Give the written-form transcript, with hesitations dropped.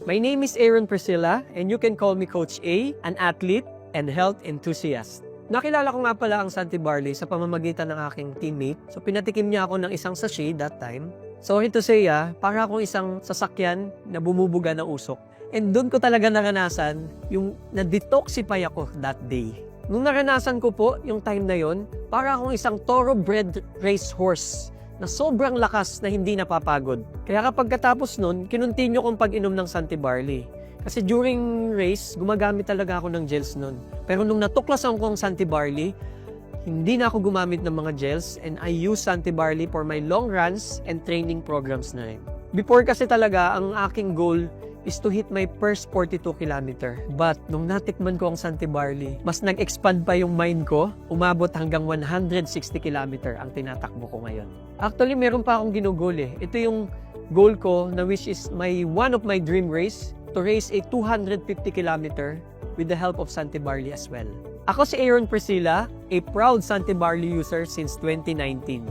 My name is Aaron Priscilla and you can call me Coach A, an athlete and health enthusiast. Nakilala ko nga pala ang Santi Barley sa pamamagitan ng aking teammate. So pinatikim niya ako ng isang sachet that time. Sorry to say para akong isang sasakyan na bumubuga ng usok. And doon ko talaga naranasan yung na-detoxify ako that day. Nung naranasan ko po yung time na yon, para akong isang thoroughbred racehorse na sobrang lakas na hindi napapagod. Kaya kapag katapos nun, kinontinue kong pag-inom ng Santi Barley. Kasi during race, gumagamit talaga ako ng gels nun. Pero nung natuklasan ko ang Santi Barley, hindi na ako gumamit ng mga gels and I use Santi Barley for my long runs and training programs na rin. Before kasi talaga, ang aking goal is to hit my first 42 kilometer. But nung natikman ko ang Santi Barley, mas nag-expand pa yung mind ko, umabot hanggang 160 kilometer ang tinatakbo ko ngayon. Actually, meron pa akong ginugol eh. Ito yung goal ko na which is one of my dream race, to race a 250 kilometer with the help of Santi Barley as well. Ako si Aaron Priscilla, a proud Santi Barley user since 2019.